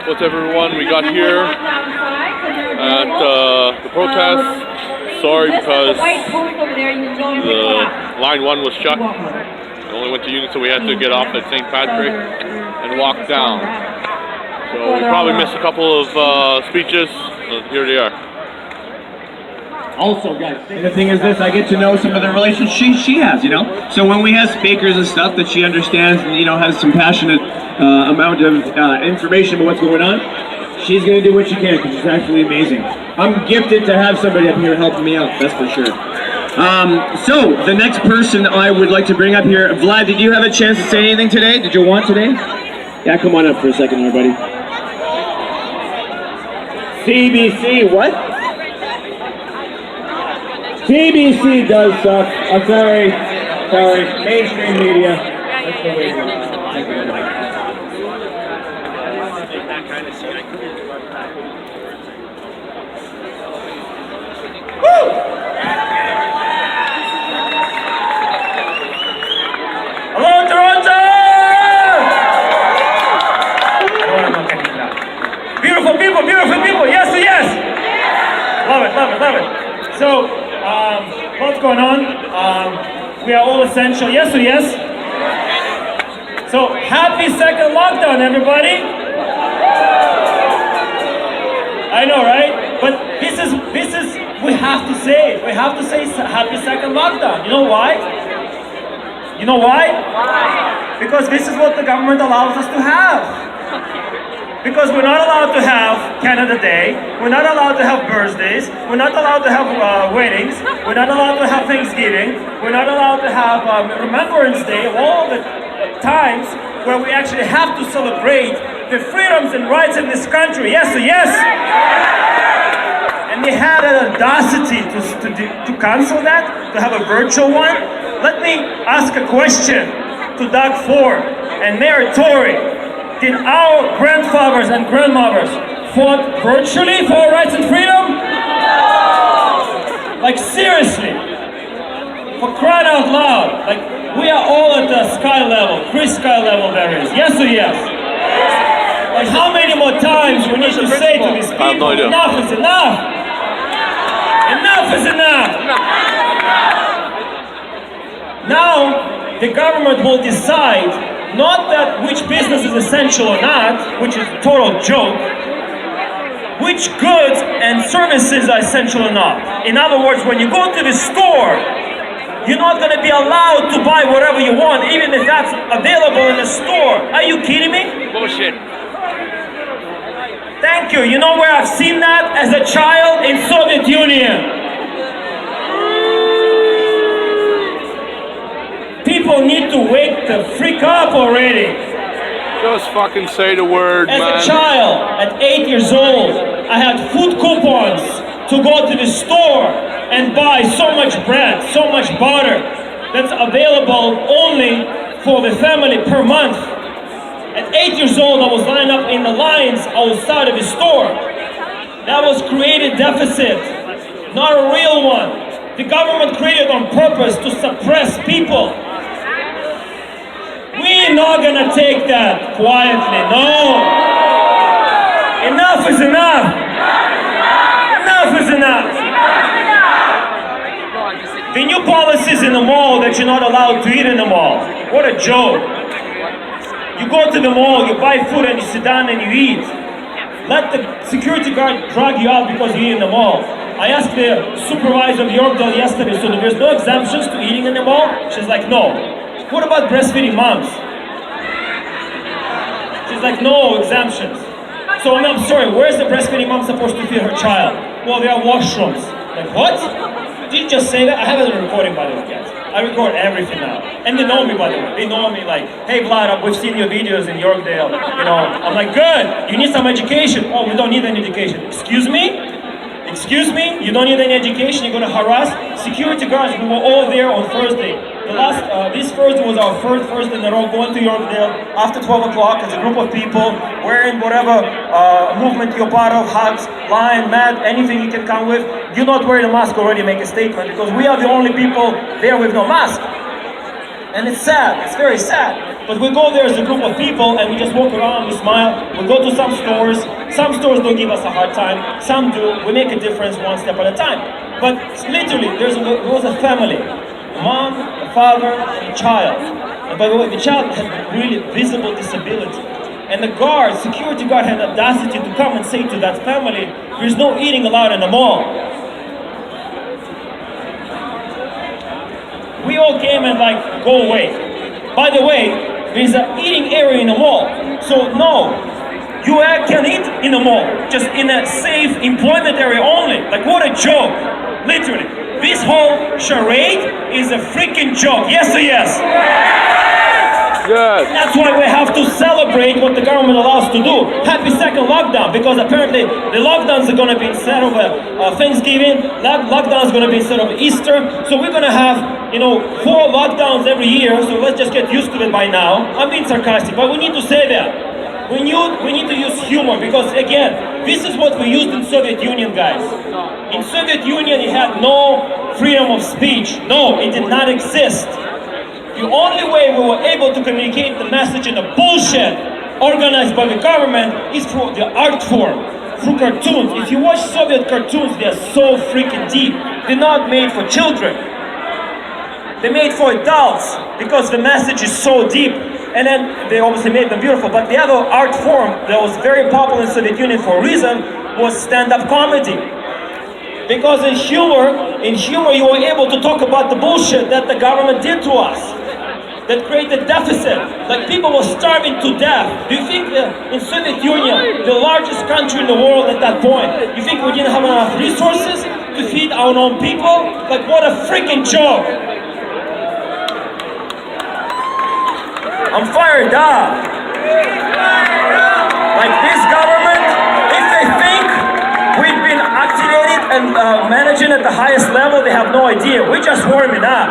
What's everyone? We got here at the protest. Sorry because the line 1 was shut. It only went to Union, so we had to get off at St. Patrick and walk down. So we probably missed a couple of speeches, but here they are. Also, guys, and the thing is this, I get to know some of the relations she has, you know? So when we have speakers and stuff that she understands and, you know, has some passionate amount of information about what's going on, she's going to do what she can because she's actually amazing. I'm gifted to have somebody up here helping me out, that's for sure. So, the next person I would like to bring up here, Vlad, did you have a chance to say anything today? Did you want today? Yeah, come on up for a second, everybody. CBC, what? CBC does suck. I'm sorry. Mainstream media. That's the way Woo! Hello, Toronto! Beautiful people, yes to yes! Love it. So, what's going on? We are all essential, yes to yes? So, happy second lockdown, everybody! I know, right? But this is, we have to say happy second lockdown. You know why? You know why? Because this is what the government allows us to have. Because we're not allowed to have Canada Day, we're not allowed to have birthdays, we're not allowed to have weddings, we're not allowed to have Thanksgiving, we're not allowed to have Remembrance Day, of all the times where we actually have to celebrate the freedoms and rights in this country. Yes, yes! And they had an audacity to cancel that, to have a virtual one. Let me ask a question to Doug Ford and Mayor Tory. Did our grandfathers and grandmothers fought virtually for our rights and freedom? Like seriously, for crying out loud, like we are all at the sky level, Chris sky level there is, yes or yes? Like how many more times we need to say to these people, enough is enough! Enough is enough! Now, the government will decide not that which business is essential or not, which is a total joke, which goods and services are essential or not. In other words, when you go to the store, you're not going to be allowed to buy whatever you want, even if that's available in the store. Are you kidding me? Bullshit. Thank you. You know where I've seen that? As a child in Soviet Union. People need to wake the freak up already. Just fucking say the word, man. As a child, at 8 years old, I had food coupons to go to the store and buy so much bread, so much butter that's available only for the family per month. At 8 years old, I was lined up in the lines outside of the store. That was created deficit, not a real one. The government created on purpose to suppress people. We're not gonna take that quietly, no. Enough is enough. Enough is enough. The new policies in the mall that you're not allowed to eat in the mall. What a joke. You go to the mall, you buy food and you sit down and you eat. Let the security guard drag you out because you eat in the mall. I asked the supervisor of Yorkdale yesterday, so there's no exemptions to eating in the mall? She's like, no. What about breastfeeding moms? She's like, no exemptions. So I'm sorry, where's the breastfeeding mom supposed to feed her child? Well, there are washrooms. Like, what? Did you just say that? I have it in recording, by the way, guys. I record everything now. And they know me, by the way. They know me like, hey, Vlad, we've seen your videos in Yorkdale. You know, I'm like, good. You need some education. Oh, we don't need any education. Excuse me? Excuse me? You don't need any education? You're going to harass security guards? We were all there on Thursday. This Thursday was our third Thursday in a row going to Yorkdale after 12 o'clock as a group of people wearing whatever movement you're part of, hugs, lion, mad, anything you can come with. You're not wearing a mask already, make a statement, because we are the only people there with no mask. And it's sad, it's very sad. But we go there as a group of people and we just walk around, we smile, we go to some stores. Some stores don't give us a hard time, some do. We make a difference one step at a time. But literally, there was a family, a mom, a father, and a child. And by the way, the child had really visible disability. And the guard, security guard, had the audacity to come and say to that family, there's no eating allowed in the mall. We all came and like, go away. By the way, there's an eating area in the mall. So no, you can eat in the mall, just in a safe employment area only. Like what a joke, literally. This whole charade is a freaking joke, yes or yes? Yes. That's why we have to celebrate what the government allows to do. Happy second lockdown, because apparently the lockdowns are going to be instead of Thanksgiving, lockdown is going to be instead of Easter. So we're going to have, 4 lockdowns every year. So let's just get used to it by now. I'm being sarcastic, but we need to say that. We need to use humor, because again, this is what we used in Soviet Union, guys. In Soviet Union, you had no freedom of speech. No, it did not exist. The only way we were able to communicate the message in the bullshit organized by the government is through the art form, through cartoons. If you watch Soviet cartoons, they are so freaking deep. They're not made for children. They're made for adults because the message is so deep. And then they obviously made them beautiful. But the other art form that was very popular in the Soviet Union for a reason was stand-up comedy. Because in humor you were able to talk about the bullshit that the government did to us, that created deficit. Like people were starving to death. Do you think in Soviet Union, the largest country in the world at that point, you think we didn't have enough resources to feed our own people? Like what a freaking joke. I'm fired up. Like this government, if they think we've been activated and managing at the highest level, they have no idea. We're just warming up.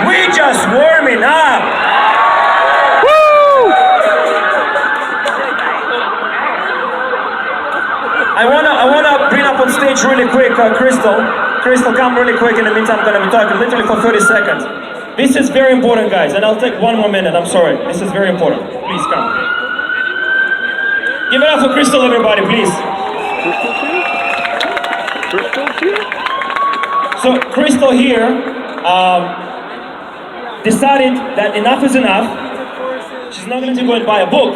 We're just warming up. Woo! I wanna bring up on stage really quick, Crystal. Crystal, come really quick. In the meantime, I'm gonna be talking literally for 30 seconds. This is very important, guys, and I'll take one more minute. I'm sorry. This is very important. Please come. Give it up for Crystal, everybody, please. So Crystal here decided that enough is enough. She's not going to go and buy a book.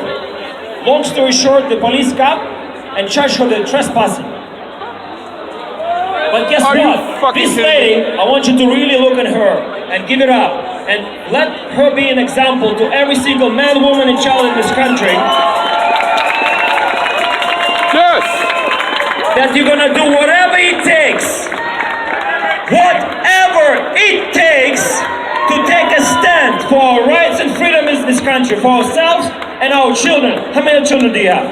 Long story short, the police cop and charged her with trespassing. But guess what? This lady, I want you to really look at her and give it up. And let her be an example to every single man, woman, and child in this country. Yes! That you're gonna do whatever it takes. Whatever it takes to take a stand for our rights and freedom in this country, for ourselves and our children. How many children do you have?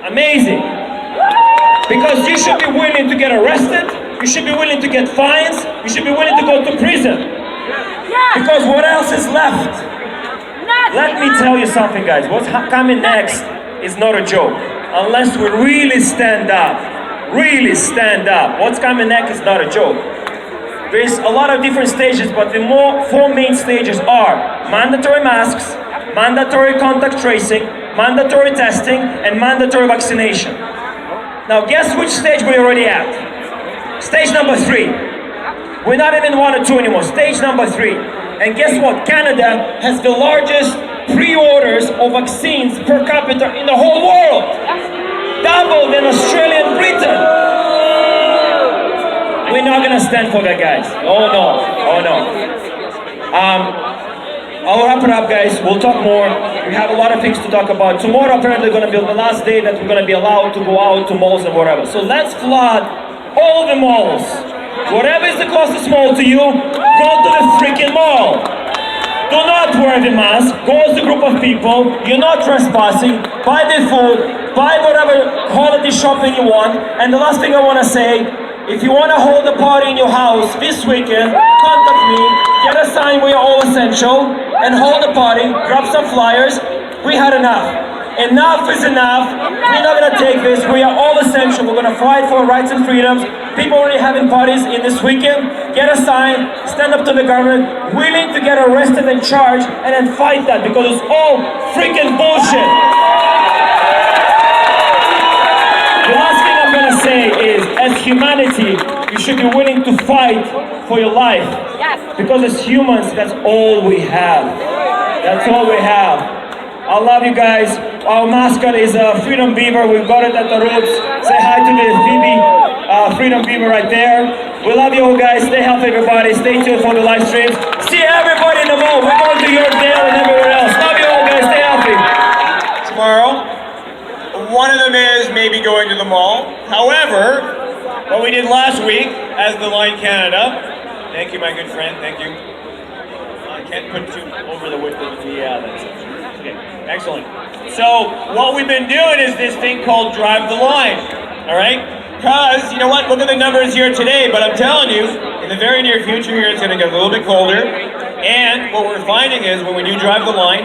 Amazing. Because you should be willing to get arrested, you should be willing to get fines, you should be willing to go to prison. Because what else is left? Let me tell you something, guys. What's coming next is not a joke. Unless we really stand up. Really stand up. What's coming next is not a joke. There's a lot of different stages, but the four main stages are mandatory masks, mandatory contact tracing, mandatory testing, and mandatory vaccination. Now guess which stage we're already at? Stage number 3. We're not even 1 or 2 anymore. Stage number 3. And guess what? Canada has the largest pre-orders of vaccines per capita in the whole world. Double than Australia and Britain. We're not gonna stand for that, guys. Oh no, oh no. I'll wrap it up, guys. We'll talk more. We have a lot of things to talk about. Tomorrow apparently going to be the last day that we're going to be allowed to go out to malls and whatever. So let's flood all the malls. Whatever is the closest mall to you, go to the freaking mall. Do not wear the mask. Go as a group of people. You're not trespassing. Buy the food. Buy whatever holiday shopping you want. And the last thing I want to say, if you want to hold a party in your house this weekend, contact me, get a sign we are all essential, and hold a party, grab some flyers. We had enough. Enough is enough. We're not going to take this. We are all essential. We're going to fight for our rights and freedoms. People already having parties in this weekend. get a sign, stand up to the government, willing to get arrested and charged, and then fight that because it's all freaking bullshit. The last thing I'm gonna say is, as humanity, you should be willing to fight for your life. Yes. Because as humans, that's all we have. That's all we have. I love you guys. Our mascot is a Freedom Beaver. We've got it at the roots. Say hi to the Phoebe Freedom Beaver right there. We love you all, guys. Stay healthy, everybody. Stay tuned for the live streams. See everybody in the mall. We're going to Yorkdale and everywhere else. Love you all, guys. Stay healthy. Tomorrow, one of them is maybe going to the mall. However, what we did last week as the Line Canada, thank you, my good friend, thank you. I can't put too over the width of the, that's it. Okay, excellent. So what we've been doing is this thing called Drive the Line, all right? Because, you know what, look at the numbers here today, but I'm telling you, in the very near future here, it's gonna get a little bit colder. And what we're finding is when we do Drive the Line,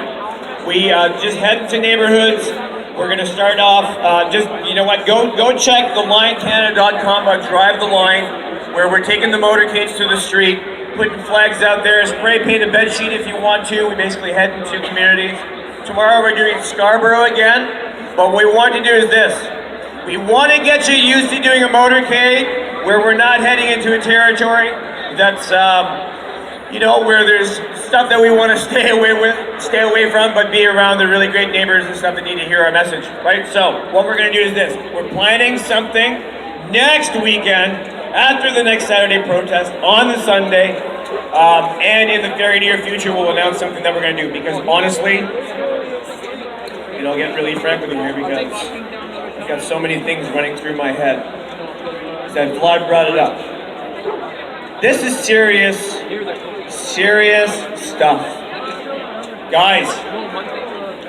we just head into neighborhoods. We're gonna start off, just, you know what, go check the linecanada.com about Drive the Line, where we're taking the motorcades to the street, putting flags out there, spray paint a bed sheet if you want to. We basically head into communities. Tomorrow we're doing Scarborough again, but what we want to do is this. We want to get you used to doing a motorcade where we're not heading into a territory that's, you know, where there's stuff that we want to stay away from, but be around the really great neighbors and stuff that need to hear our message, right? So what we're going to do is this. We're planning something next weekend after the next Saturday protest on the Sunday, and in the very near future we'll announce something that we're going to do, because honestly, you know, I'll get really frank with you here because I've got so many things running through my head. That Vlad brought it up. This is serious stuff. Guys,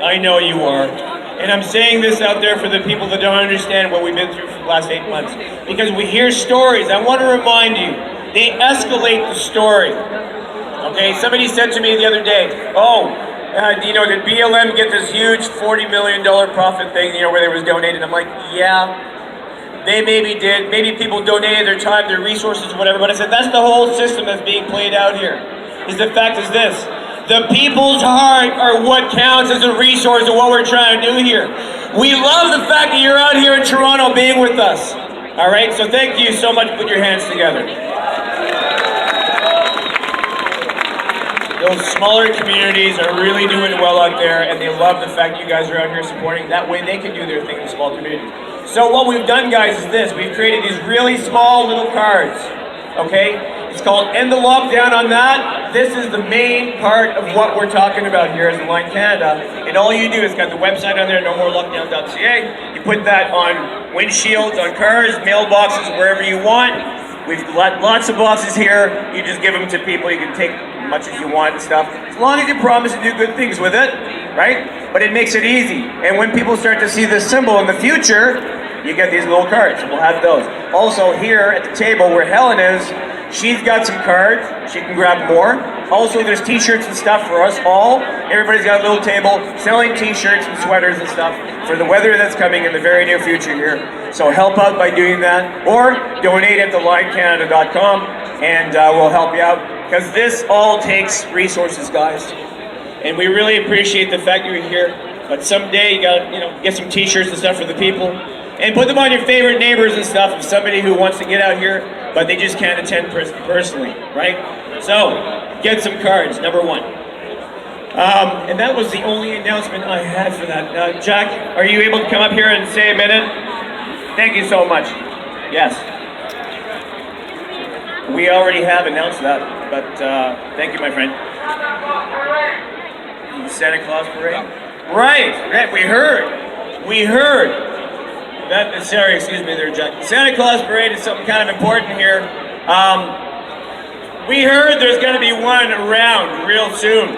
I know you are. And I'm saying this out there for the people that don't understand what we've been through for the last 8 months. Because we hear stories. I want to remind you, they escalate the story. Okay, somebody said to me the other day, you know, did BLM get this huge $40 million profit thing, you know, where they was donated? I'm like, yeah, they maybe did. Maybe people donated their time, their resources, whatever. But I said, that's the whole system that's being played out here. Is the fact is this. The people's heart are what counts as a resource of what we're trying to do here. We love the fact that you're out here in Toronto being with us. All right, so thank you so much. Put your hands together. Those smaller communities are really doing well out there, and they love the fact you guys are out here supporting. That way they can do their thing in small communities. So what we've done, guys, is this. We've created these really small little cards, okay? It's called End the Lockdown on that. This is the main part of what we're talking about here as the Line Canada. And all you do is got the website on there, nomorelockdown.ca. You put that on windshields, on cars, mailboxes, wherever you want. We've got lots of boxes here. You just give them to people. You can take as much as you want and stuff. As long as you promise to do good things with it, right? But it makes it easy. And when people start to see this symbol in the future, you get these little cards. We'll have those. Also here at the table where Helen is, she's got some cards. She can grab more. Also, there's t-shirts and stuff for us all. Everybody's got a little table selling t-shirts and sweaters and stuff for the weather that's coming in the very near future here. So help out by doing that, or donate at thelinecanada.com, and we'll help you out. Because this all takes resources, guys. And we really appreciate the fact you're here. But someday you gotta, you know, get some t-shirts and stuff for the people. And put them on your favorite neighbors and stuff if somebody who wants to get out here, but they just can't attend personally, right? So, get some cards, number one. And that was the only announcement I had for that. Jack, are you able to come up here and say a minute? Thank you so much. Yes. We already have announced that, but thank you, my friend. Santa Claus parade? Right, we heard. Sorry, excuse me there, Jack. Santa Claus parade is something kind of important here. We heard there's going to be one around real soon.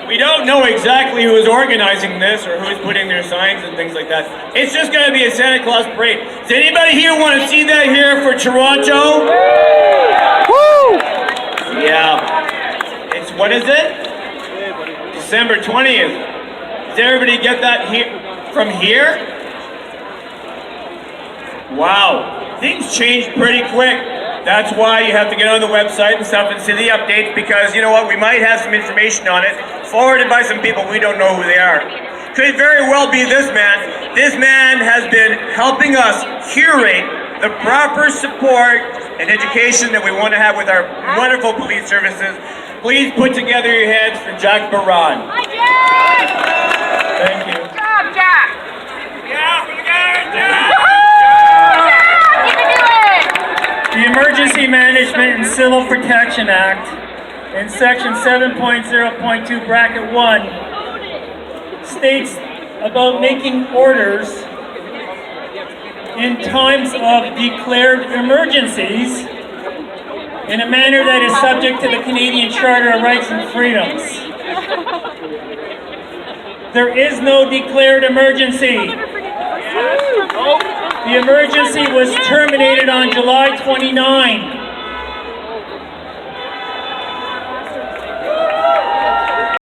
We don't know exactly who is organizing this or who's putting their signs and things like that. It's just going to be a Santa Claus parade. Does anybody here want to see that here for Toronto? Woo! Yeah. It's, what is it? December 20th. Does everybody get that here from here? Wow, things changed pretty quick. That's why you have to get on the website and stuff and see the updates, because you know what, we might have some information on it forwarded by some people we don't know who they are. Could very well be this man. This man has been helping us curate the proper support and education that we want to have with our wonderful police services. Please put together your hands for Jack Baran. Thank you. Good job, Jack. Yeah, we got it, Jack. You can do it. The Emergency Management and Civil Protection Act, in section 7.0.2 bracket 1, states about making orders in times of declared emergencies in a manner that is subject to the Canadian Charter of Rights and Freedoms. There is no declared emergency. The emergency was terminated on July 29.